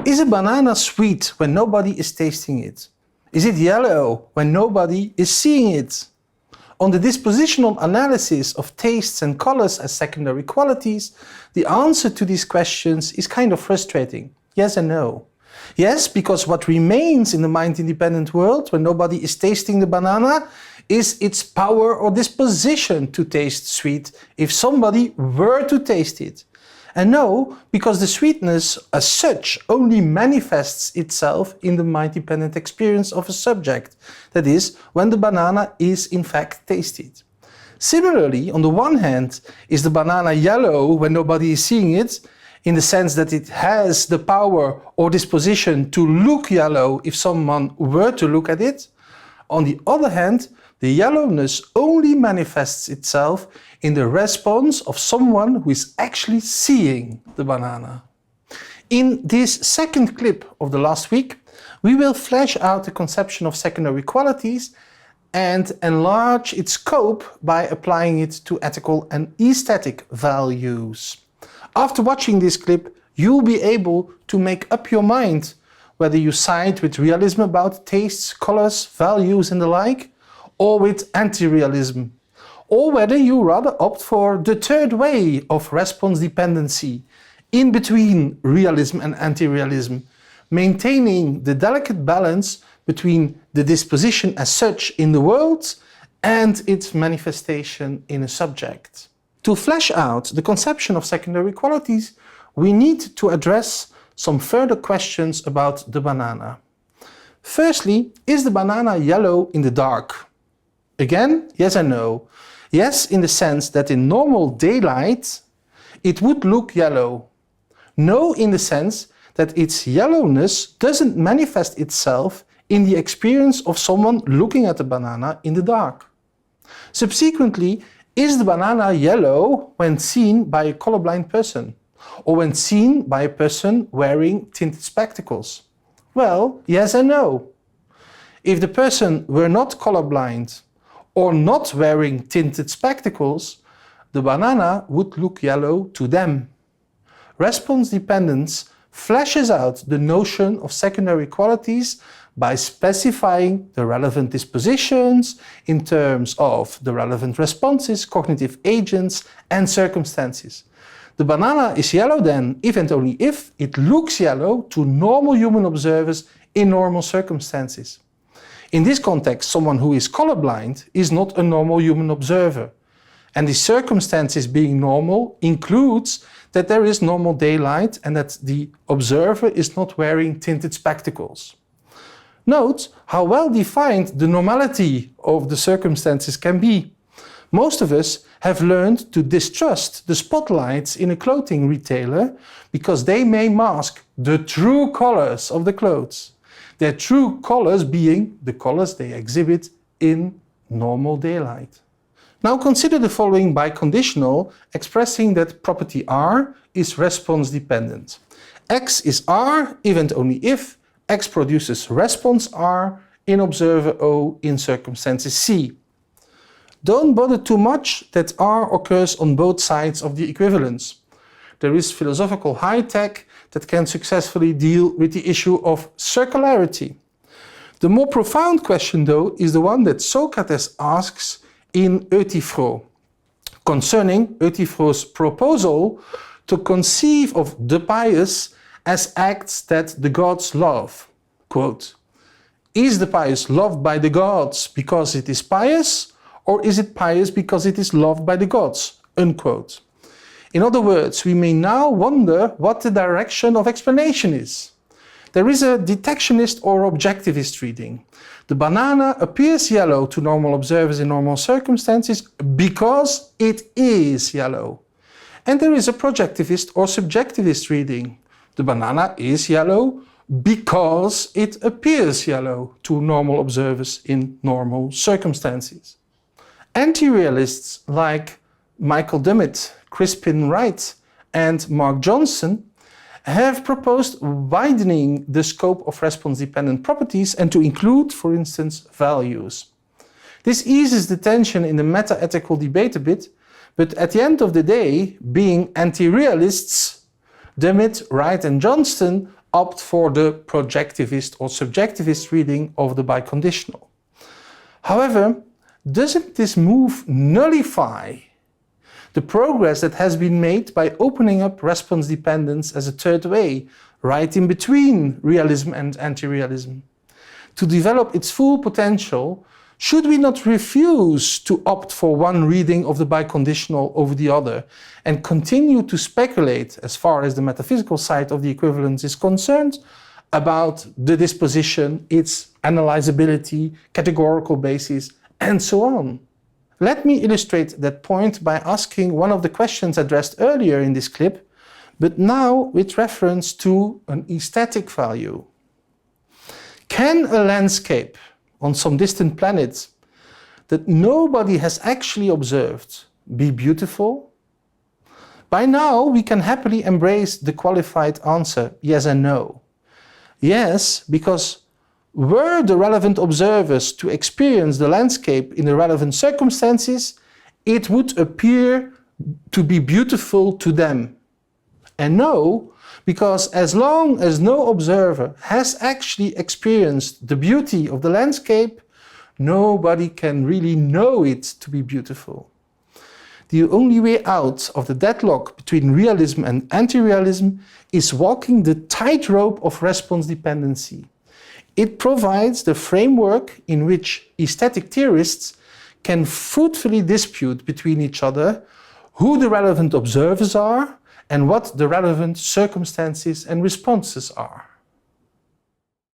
Is a banana sweet when nobody is tasting it? Is it yellow when nobody is seeing it? On the dispositional analysis of tastes and colors as secondary qualities, the answer to these questions is kind of frustrating. Yes and no. Yes, because what remains in the mind-independent world when nobody is tasting the banana is its power or disposition to taste sweet if somebody were to taste it. And no, because the sweetness as such only manifests itself in the mind-dependent experience of a subject, that is, when the banana is in fact tasted. Similarly, on the one hand, is the banana yellow when nobody is seeing it, in the sense that it has the power or disposition to look yellow if someone were to look at it. On the other hand, the yellowness only manifests itself in the response of someone who is actually seeing the banana. In this second clip of the last week, we will flesh out the conception of secondary qualities and enlarge its scope by applying it to ethical and aesthetic values. After watching this clip, you'll be able to make up your mind whether you side with realism about tastes, colors, values and the like, or with anti-realism, or whether you rather opt for the third way of response dependency, in between realism and anti-realism, maintaining the delicate balance between the disposition as such in the world and its manifestation in a subject. To flesh out the conception of secondary qualities, we need to address some further questions about the banana. Firstly, is the banana yellow in the dark? Again, yes and no. Yes, in the sense that in normal daylight, it would look yellow. No, in the sense that its yellowness doesn't manifest itself in the experience of someone looking at the banana in the dark. Subsequently, is the banana yellow when seen by a colorblind person, or when seen by a person wearing tinted spectacles? Well, yes and no. If the person were not colorblind or not wearing tinted spectacles, the banana would look yellow to them. Response dependence fleshes out the notion of secondary qualities by specifying the relevant dispositions in terms of the relevant responses, cognitive agents and circumstances. The banana is yellow then if and only if it looks yellow to normal human observers in normal circumstances. In this context, someone who is colorblind is not a normal human observer. And the circumstances being normal includes that there is normal daylight and that the observer is not wearing tinted spectacles. Note how well defined the normality of the circumstances can be. Most of us have learned to distrust the spotlights in a clothing retailer because they may mask the true colors of the clothes. Their true colors being the colors they exhibit in normal daylight. Now consider the following biconditional expressing that property R is response dependent. X is R if and only if X produces response R in observer O in circumstances C. Don't bother too much that R occurs on both sides of the equivalence. There is philosophical high-tech that can successfully deal with the issue of circularity. The more profound question, though, is the one that Socrates asks in Euthyphro, concerning Euthyphro's proposal to conceive of the pious as acts that the gods love. Quote, is the pious loved by the gods because it is pious, or is it pious because it is loved by the gods? Unquote. In other words, we may now wonder what the direction of explanation is. There is a detectionist or objectivist reading. The banana appears yellow to normal observers in normal circumstances because it is yellow. And there is a projectivist or subjectivist reading. The banana is yellow because it appears yellow to normal observers in normal circumstances. Anti-realists like Michael Dummett, Crispin Wright and Mark Johnson have proposed widening the scope of response-dependent properties and to include, for instance, values. This eases the tension in the meta-ethical debate a bit, but at the end of the day, being anti-realists, Dummett, Wright and Johnson opt for the projectivist or subjectivist reading of the biconditional. However, doesn't this move nullify the progress that has been made by opening up response dependence as a third way, right in between realism and anti-realism? To develop its full potential, should we not refuse to opt for one reading of the biconditional over the other and continue to speculate, as far as the metaphysical side of the equivalence is concerned, about the disposition, its analyzability, categorical basis, and so on? Let me illustrate that point by asking one of the questions addressed earlier in this clip, but now with reference to an aesthetic value. Can a landscape on some distant planet that nobody has actually observed be beautiful? By now, we can happily embrace the qualified answer, yes and no. Yes, because were the relevant observers to experience the landscape in the relevant circumstances, it would appear to be beautiful to them. And no, because as long as no observer has actually experienced the beauty of the landscape, nobody can really know it to be beautiful. The only way out of the deadlock between realism and anti-realism is walking the tightrope of response dependency. It provides the framework in which aesthetic theorists can fruitfully dispute between each other who the relevant observers are and what the relevant circumstances and responses are.